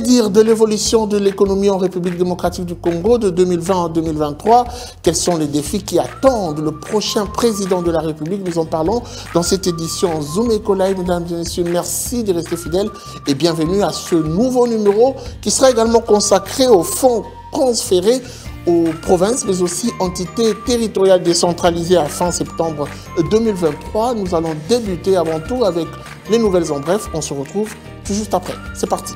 dire de l'évolution de l'économie en République démocratique du Congo de 2020 à 2023? Quels sont les défis qui attendent le prochain président de la République? Nous en parlons dans cette édition Zoom Eco Live. Mesdames et messieurs, merci de rester fidèles et bienvenue à ce nouveau numéro qui sera également consacré aux fonds transférés aux provinces, mais aussi entités territoriales décentralisées à fin septembre 2023. Nous allons débuter avant tout avec les nouvelles en bref. On se retrouve tout juste après. C'est parti.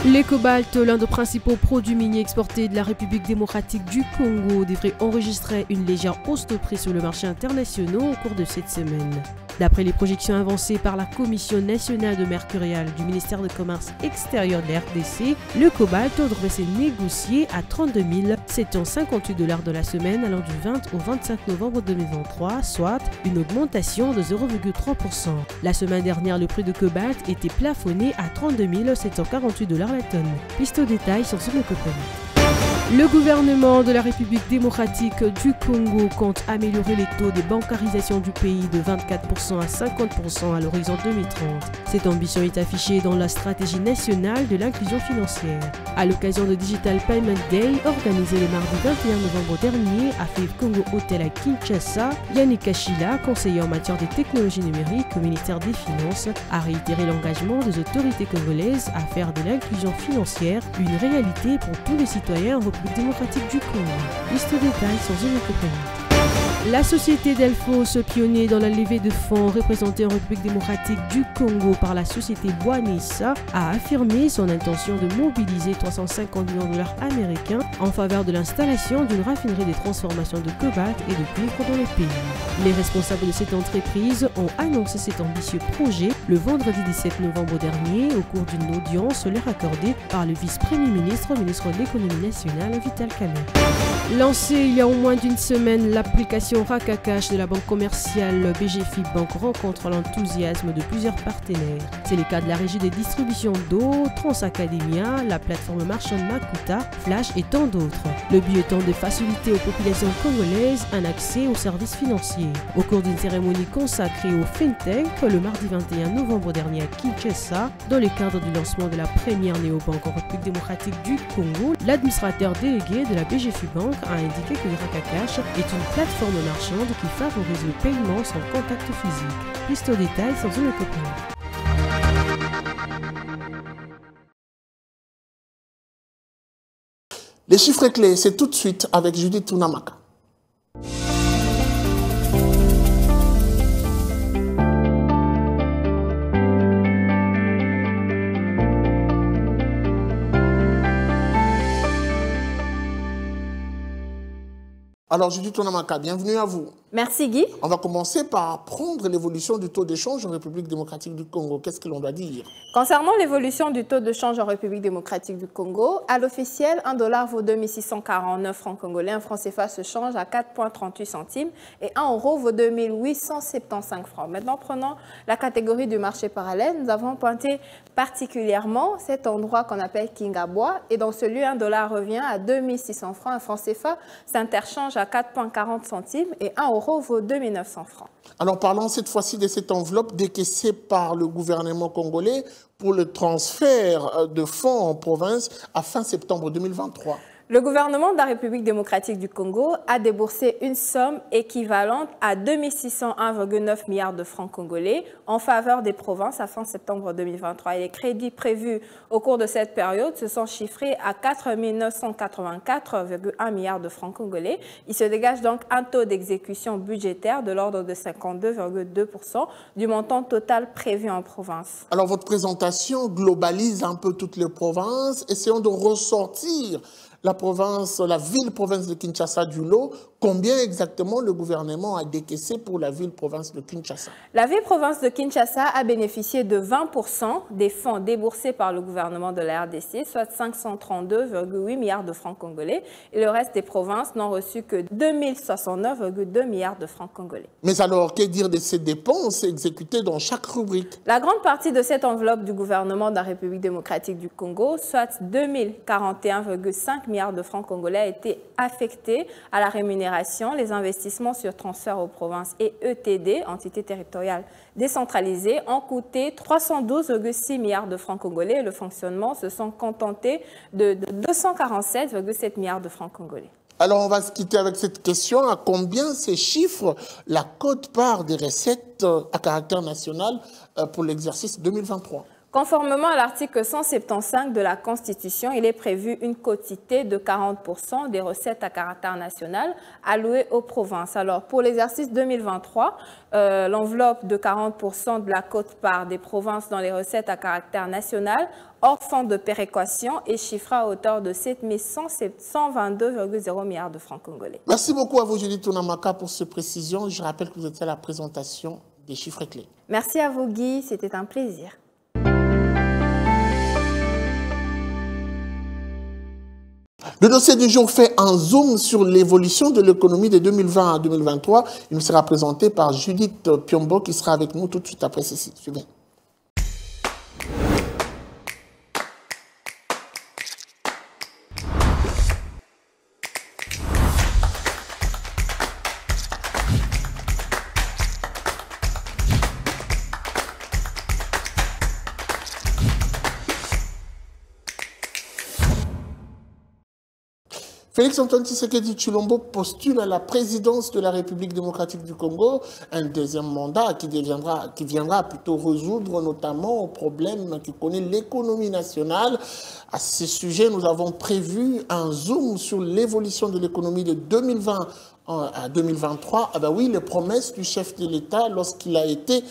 Les cobaltes, l'un des principaux produits miniers exportés de la République démocratique du Congo, devrait enregistrer une légère hausse de prix sur le marché international au cours de cette semaine. D'après les projections avancées par la Commission nationale de mercurial du ministère du Commerce extérieur de la RDC, le cobalt devrait se négocier à 32 758 $ de la semaine allant du 20 au 25 novembre 2023, soit une augmentation de 0,3%. La semaine dernière, le prix de cobalt était plafonné à 32 748 $ la tonne. Piste au détail sur ce copain. Le gouvernement de la République démocratique du Congo compte améliorer les taux de bancarisation du pays de 24% à 50% à l'horizon 2030. Cette ambition est affichée dans la stratégie nationale de l'inclusion financière. À l'occasion de Digital Payment Day, organisé le mardi 21 novembre dernier à Five Congo Hotel à Kinshasa, Yannick Kachila, conseiller en matière de technologie numérique au ministère des Finances, a réitéré l'engagement des autorités congolaises à faire de l'inclusion financière une réalité pour tous les citoyens démocratique du Congo. Liste détail sur une compagnie. La société Delphos, pionnier dans la levée de fonds représentée en République démocratique du Congo par la société Boanissa, a affirmé son intention de mobiliser 350 millions de $ américains en faveur de l'installation d'une raffinerie de transformation de cobalt et de cuivre dans le pays. Les responsables de cette entreprise ont annoncé cet ambitieux projet le vendredi 17 novembre dernier au cours d'une audience leur accordée par le vice-premier ministre, ministre de l'économie nationale, Vital Kamerhe. Lancée il y a au moins d'une semaine, l'application Rakacash de la banque commerciale BGFI Bank rencontre l'enthousiasme de plusieurs partenaires. C'est le cas de la régie des distributions d'eau, Transacademia, la plateforme marchande Makuta, Flash et tant d'autres. Le but étant de faciliter aux populations congolaises un accès aux services financiers. Au cours d'une cérémonie consacrée au FinTech, le mardi 21 novembre dernier à Kinshasa, dans le cadre du lancement de la première néobanque en République démocratique du Congo, l'administrateur délégué de la BGFI Bank a indiqué que le Rakacash est une plateforme marchande qui favorise le paiement sans contact physique. Piste au détail sans une copie. Les chiffres clés, c'est tout de suite avec Judith Tunamaka. Alors, Judith Tunamaka, bienvenue à vous. Merci Guy. On va commencer par prendre l'évolution du taux d'échange en République démocratique du Congo. Qu'est-ce que l'on doit dire? Concernant l'évolution du taux de change en République démocratique du Congo, à l'officiel, 1 $ vaut 2649 francs congolais, un franc CFA se change à 4,38 centimes et 1 euro vaut 2875 francs. Maintenant, prenons la catégorie du marché parallèle. Nous avons pointé particulièrement cet endroit qu'on appelle Kingabwa et dans ce lieu, 1 $ revient à 2600 francs. Un franc CFA s'interchange à 4,40 centimes et 1 euro vaut 2900 francs. Alors parlons cette fois-ci de cette enveloppe décaissée par le gouvernement congolais pour le transfert de fonds en province à fin septembre 2023. Le gouvernement de la République démocratique du Congo a déboursé une somme équivalente à 2601,9 milliards de francs congolais en faveur des provinces à fin septembre 2023. Et les crédits prévus au cours de cette période se sont chiffrés à 4 984,1 milliards de francs congolais. Il se dégage donc un taux d'exécution budgétaire de l'ordre de 52,2% du montant total prévu en province. Alors votre présentation globalise un peu toutes les provinces. Essayons de ressortir la ville-province de Kinshasa du lot. combien exactement le gouvernement a décaissé pour la ville-province de Kinshasa? La ville-province de Kinshasa a bénéficié de 20% des fonds déboursés par le gouvernement de la RDC, soit 532,8 milliards de francs congolais. Et le reste des provinces n'ont reçu que 2069,2 milliards de francs congolais. Mais alors, que dire de ces dépenses exécutées dans chaque rubrique? La grande partie de cette enveloppe du gouvernement de la République démocratique du Congo, soit 2041,5 milliards de francs congolais, a été affectée à la rémunération, les investissements sur transfert aux provinces et ETD, entités territoriales décentralisées, ont coûté 312,6 milliards de francs congolais et le fonctionnement se sont contentés de 247,7 milliards de francs congolais. Alors, on va se quitter avec cette question. À combien ces chiffres la quote-part des recettes à caractère national pour l'exercice 2023? Conformément à l'article 175 de la Constitution, il est prévu une quotité de 40% des recettes à caractère national allouées aux provinces. Alors, pour l'exercice 2023, l'enveloppe de 40% de la quote-part des provinces dans les recettes à caractère national, hors fonds de péréquation, est chiffrée à hauteur de 7 122,0 milliards de francs congolais. Merci beaucoup à vous, Judith Tounamaka, pour ces précisions. Je rappelle que vous étiez à la présentation des chiffres clés. Merci à vous, Guy. C'était un plaisir. Le dossier du jour fait un zoom sur l'évolution de l'économie de 2020 à 2023. Il nous sera présenté par Judith Piombo qui sera avec nous tout de suite après ceci. Suivez. Félix-Antoine Tshisekedi Tshilombo postule à la présidence de la République démocratique du Congo, un deuxième mandat qui viendra plutôt résoudre notamment aux problèmes que connaît l'économie nationale. À ce sujet, nous avons prévu un zoom sur l'évolution de l'économie de 2020 à 2023. Ah ben oui, les promesses du chef de l'État lorsqu'il a été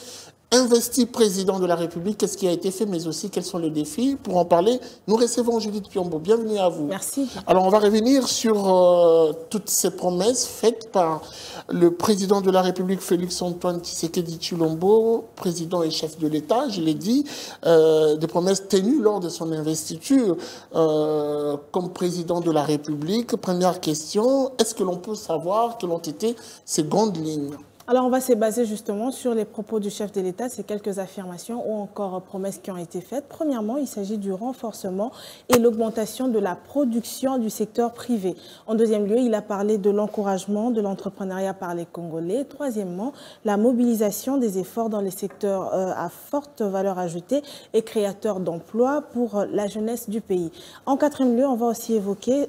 investi président de la République, qu'est-ce qui a été fait, mais aussi quels sont les défis. Pour en parler, nous recevons Judith Piombo. Bienvenue à vous. Merci. Alors, on va revenir sur toutes ces promesses faites par le président de la République, Félix-Antoine Tshisekedi Tshilombo, président et chef de l'État, je l'ai dit, des promesses tenues lors de son investiture comme président de la République. Première question, est-ce que l'on peut savoir quelles ont été ces grandes lignes ? Alors, on va se baser justement sur les propos du chef de l'État, ces quelques affirmations ou encore promesses qui ont été faites. Premièrement, il s'agit du renforcement et l'augmentation de la production du secteur privé. En deuxième lieu, il a parlé de l'encouragement de l'entrepreneuriat par les Congolais. Troisièmement, la mobilisation des efforts dans les secteurs à forte valeur ajoutée et créateurs d'emplois pour la jeunesse du pays. En quatrième lieu, on va aussi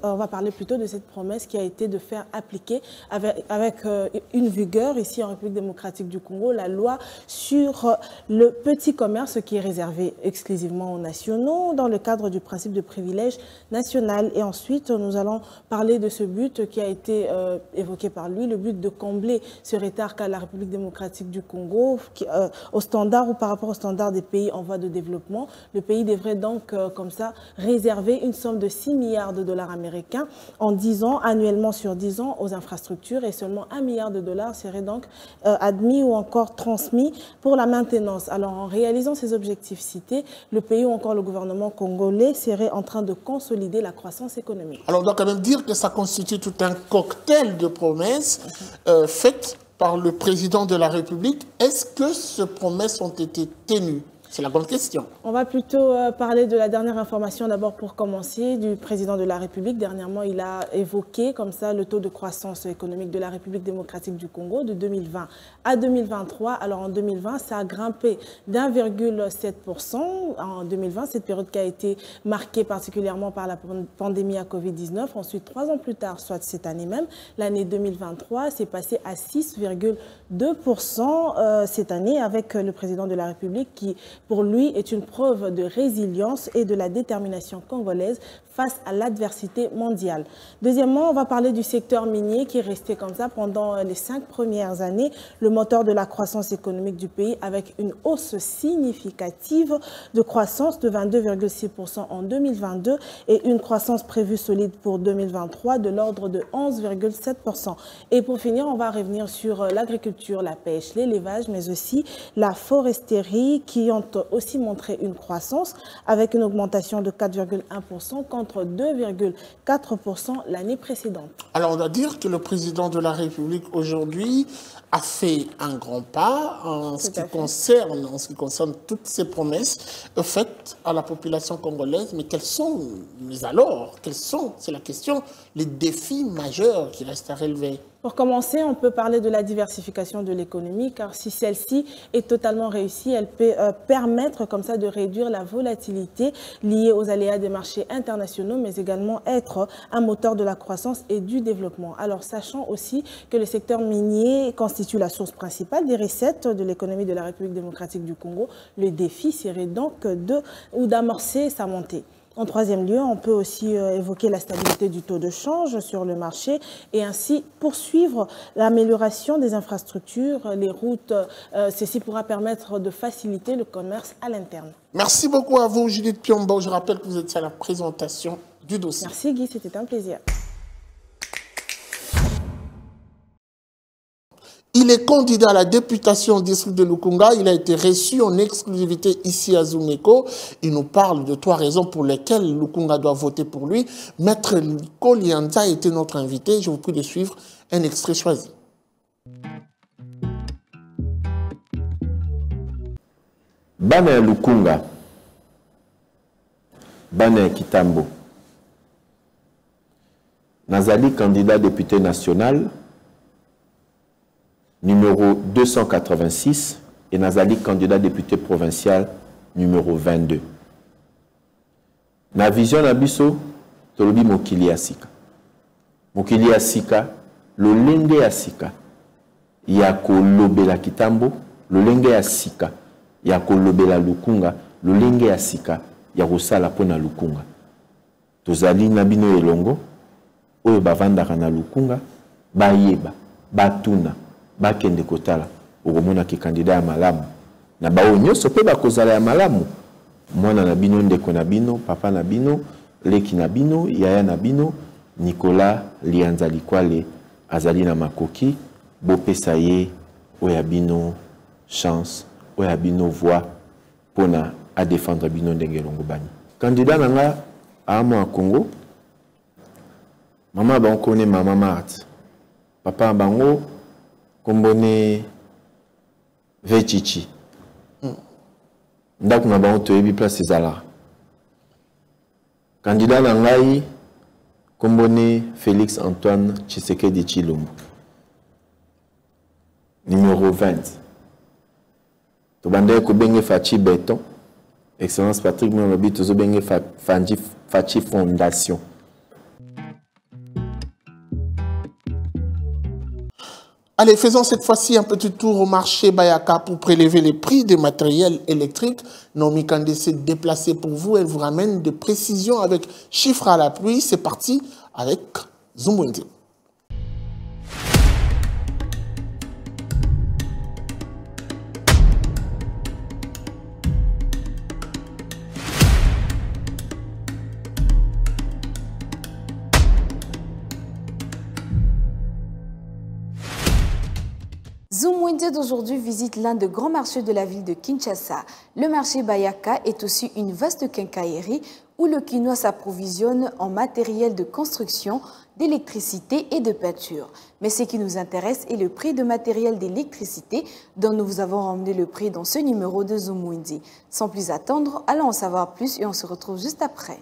on va parler plutôt de cette promesse qui a été de faire appliquer avec une vigueur ici en République démocratique du Congo, la loi sur le petit commerce qui est réservé exclusivement aux nationaux dans le cadre du principe de privilège national. Et ensuite, nous allons parler de ce but qui a été évoqué par lui, le but de combler ce retard qu'a la République démocratique du Congo au standard ou par rapport au standard des pays en voie de développement. Le pays devrait donc, comme ça, réserver une somme de 6 milliards de dollars américains en 10 ans, annuellement sur 10 ans, aux infrastructures et seulement 1 milliard de dollars serait donc admis ou encore transmis pour la maintenance. Alors, en réalisant ces objectifs cités, le pays ou encore le gouvernement congolais serait en train de consolider la croissance économique. Alors, on doit quand même dire que ça constitue tout un cocktail de promesses faites par le président de la République. Est-ce que ces promesses ont été tenues ? C'est la bonne question. On va plutôt parler de la dernière information d'abord pour commencer du président de la République. Dernièrement, il a évoqué comme ça le taux de croissance économique de la République démocratique du Congo de 2020 à 2023. Alors en 2020, ça a grimpé d'1,7%. En 2020, cette période qui a été marquée particulièrement par la pandémie à Covid-19. Ensuite, 3 ans plus tard, soit cette année même, l'année 2023, c'est passé à 6,2% cette année avec le président de la République qui pour lui, est une preuve de résilience et de la détermination congolaise face à l'adversité mondiale. Deuxièmement, on va parler du secteur minier qui est resté comme ça pendant les 5 premières années, le moteur de la croissance économique du pays avec une hausse significative de croissance de 22,6% en 2022 et une croissance prévue solide pour 2023 de l'ordre de 11,7%. Et pour finir, on va revenir sur l'agriculture, la pêche, l'élevage, mais aussi la foresterie qui ont aussi montré une croissance avec une augmentation de 4,1% contre 2,4% l'année précédente. Alors on doit dire que le président de la République aujourd'hui a fait un grand pas en ce qui concerne toutes ces promesses faites à la population congolaise. Mais quels sont c'est la question, les défis majeurs qui restent à relever? Pour commencer, on peut parler de la diversification de l'économie, car si celle-ci est totalement réussie, elle peut permettre comme ça de réduire la volatilité liée aux aléas des marchés internationaux, mais également être un moteur de la croissance et du développement. Alors, sachant aussi que le secteur minier constitue la source principale des recettes de l'économie de la République démocratique du Congo, le défi serait donc d'amorcer sa montée. En troisième lieu, on peut aussi évoquer la stabilité du taux de change sur le marché et ainsi poursuivre l'amélioration des infrastructures, les routes. Ceci pourra permettre de faciliter le commerce à l'interne. Merci beaucoup à vous, Judith Piombo. Je rappelle que vous étiez à la présentation du dossier. Merci Guy, c'était un plaisir. Il est candidat à la députation au district de Lukunga. Il a été reçu en exclusivité ici à Zumeko. Il nous parle de 3 raisons pour lesquelles Lukunga doit voter pour lui. Maître Kolianza a été notre invité. Je vous prie de suivre un extrait choisi. Bana Lukunga, Bana Kitambo. Nazali candidat député national numéro 286 et Nazali candidat député provincial numéro 22. Na vision na biso tolobi mokili ya sika. Mokili ya sika lolenge ya sika ya kolobela Kitambo, lolenge ya sika ya kolobela Lukunga, lolenge ya sika ya kosala pona Lukunga. Tozali na bino elongo oyo bavandaka na Lukunga bayeba batuna bakende kotala okomona ki candidat ya malamu na bao nyonso pe bakozala ya malamu mwana na bino ndeko na bino papa na bino leki na bino yaya na bino Nicolas Lianza Likwale azali na makoki bopesa ye oya bino chance oya bino voix pona a défendre bino ndenge longo bani candidat nanga amo a Congo mama ba connaît mama Marthe papa bango kombone Vechichi. Ndako na bango toyebi place ezala. Candidat na ngai kombone Félix Antoine Tshisekedi Tshilombo. Numéro 20. Tobande ko benge Fachi Beton. Excellence Patrick Molobi tozo benge Fachi Fondation. Allez, faisons cette fois-ci un petit tour au marché Bayaka pour prélever les prix des matériels électriques. Naomi Kandé s'est déplacée pour vous. Elle vous ramène des précisions avec chiffres à l'appui. C'est parti avec Zumwende. Zumwende d'aujourd'hui visite l'un des grands marchés de la ville de Kinshasa. Le marché Bayaka est aussi une vaste quincaillerie où le quinoa s'approvisionne en matériel de construction, d'électricité et de peinture. Mais ce qui nous intéresse est le prix de matériel d'électricité dont nous vous avons ramené le prix dans ce numéro de Zumwende. Sans plus attendre, allons en savoir plus et on se retrouve juste après.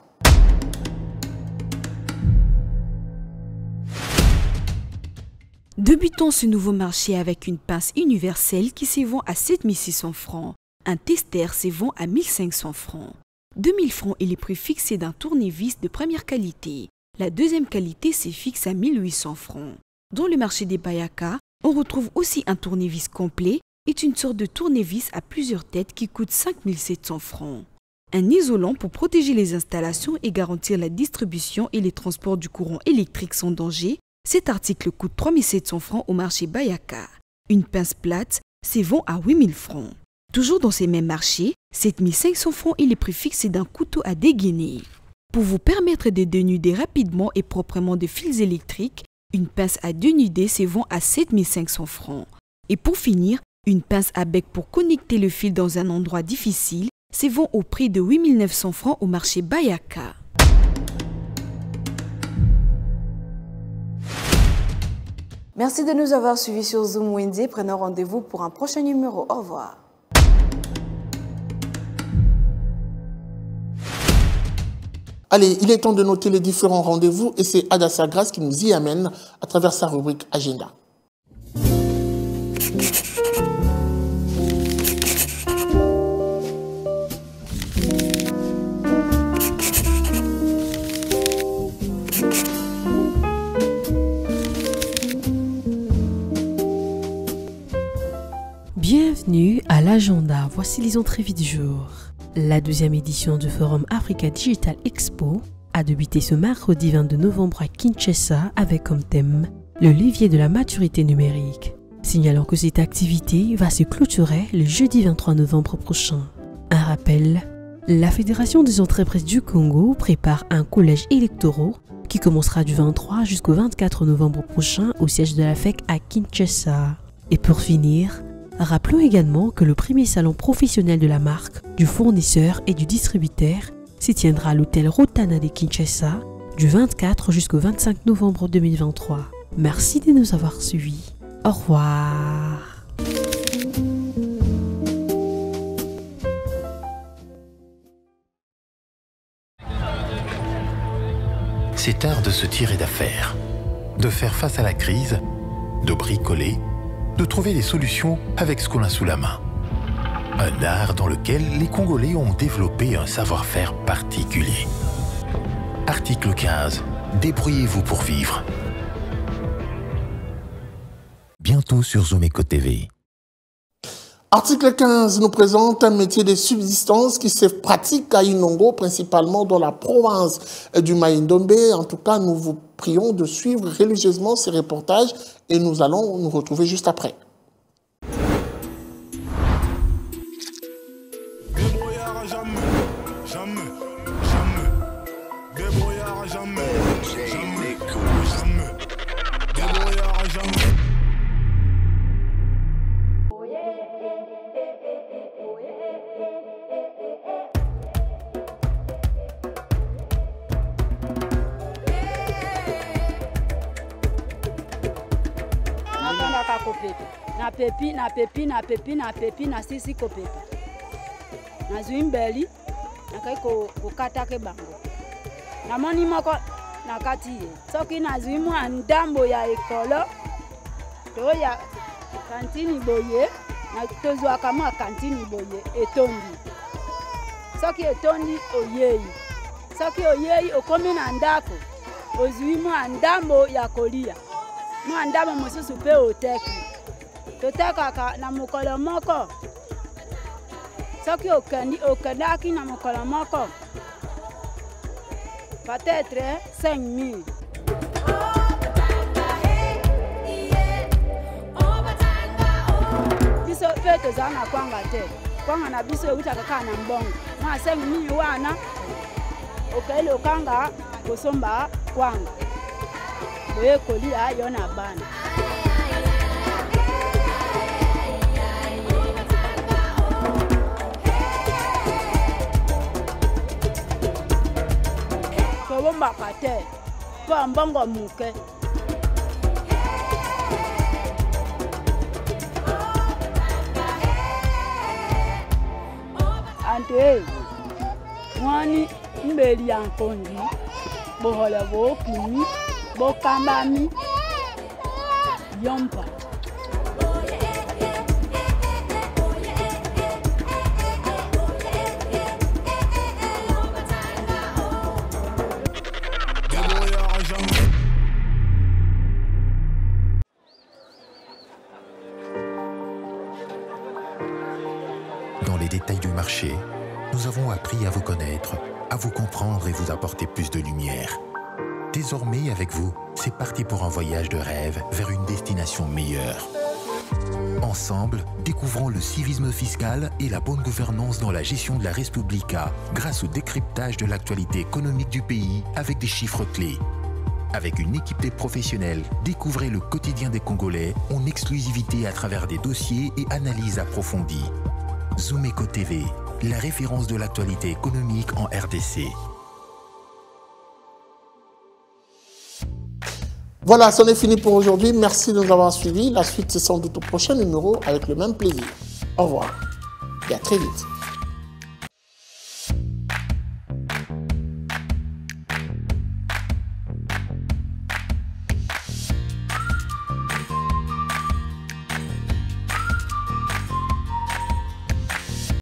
Débutons ce nouveau marché avec une pince universelle qui se vend à 7600 francs. Un tester se vend à 1500 francs. 2000 francs est le prix fixé d'un tournevis de première qualité. La deuxième qualité se fixe à 1800 francs. Dans le marché des Bayaka, on retrouve aussi un tournevis complet est une sorte de tournevis à plusieurs têtes qui coûte 5 700 francs. Un isolant pour protéger les installations et garantir la distribution et les transports du courant électrique sans danger. Cet article coûte 3 700 francs au marché Bayaka. Une pince plate se vend à 8 000 francs. Toujours dans ces mêmes marchés, 7 500 francs est le prix fixé d'un couteau à dégainer. Pour vous permettre de dénuder rapidement et proprement des fils électriques, une pince à dénuder se vend à 7 500 francs. Et pour finir, une pince à bec pour connecter le fil dans un endroit difficile se vend au prix de 8 900 francs au marché Bayaka. Merci de nous avoir suivis sur Zoom Wednesday. Prenons rendez-vous pour un prochain numéro. Au revoir. Allez, il est temps de noter les différents rendez-vous et c'est Adassa Grace qui nous y amène à travers sa rubrique Agenda. Bienvenue à l'agenda. Voici les entrées du jour. La 12e édition du Forum Africa Digital Expo a débuté ce mercredi 22 novembre à Kinshasa avec comme thème le levier de la maturité numérique. Signalant que cette activité va se clôturer le jeudi 23 novembre prochain. Un rappel, la Fédération des entreprises du Congo prépare un collège électoral qui commencera du 23 jusqu'au 24 novembre prochain au siège de la FEC à Kinshasa. Et pour finir, rappelons également que le premier salon professionnel de la marque, du fournisseur et du distributeur s'y tiendra à l'hôtel Rotana de Kinshasa du 24 jusqu'au 25 novembre 2023. Merci de nous avoir suivis. Au revoir. C'est art de se tirer d'affaire, de faire face à la crise, de bricoler, de trouver des solutions avec ce qu'on a sous la main. Un art dans lequel les Congolais ont développé un savoir-faire particulier. Article 15. Débrouillez-vous pour vivre. Bientôt sur Zomeco TV. Article 15 nous présente un métier de subsistance qui se pratique à Inongo, principalement dans la province du Maïndombe. En tout cas, nous vous prions de suivre religieusement ces reportages et nous allons nous retrouver juste après. na sisi kopepa na zuimbeli na kai ko kata ke bango na moni moko na katie soki na zuimu andambo ya ekolo to ya kantini boye na tozwa kama kantini boye etondi soki etondi oyeyi soki oyeyi okomi na ndako ozuimu andambo ya kolia mu andambo mosusu pe oteki totekaka na mokolo moko soki okendaki na mokolo moko peut-être 5 000. Biso pe toza na kwanga te kwanga na biso eutaka kaka na mbongo mwa 5 000 wana okele okanga kosomba kwanga boye kolia yo na bana. Bomba kate pa mbongo muke ante mwani mbeli ya nkondi bohola bokumi bokambami yompa détails du marché, nous avons appris à vous connaître, à vous comprendre et vous apporter plus de lumière. Désormais, avec vous, c'est parti pour un voyage de rêve vers une destination meilleure. Ensemble, découvrons le civisme fiscal et la bonne gouvernance dans la gestion de la Res Publica grâce au décryptage de l'actualité économique du pays avec des chiffres clés. Avec une équipe de professionnels, découvrez le quotidien des Congolais en exclusivité à travers des dossiers et analyses approfondies. Zoom Eco TV, la référence de l'actualité économique en RDC. Voilà, c'en est fini pour aujourd'hui. Merci de nous avoir suivis. La suite, c'est sans doute au prochain numéro avec le même plaisir. Au revoir et à très vite.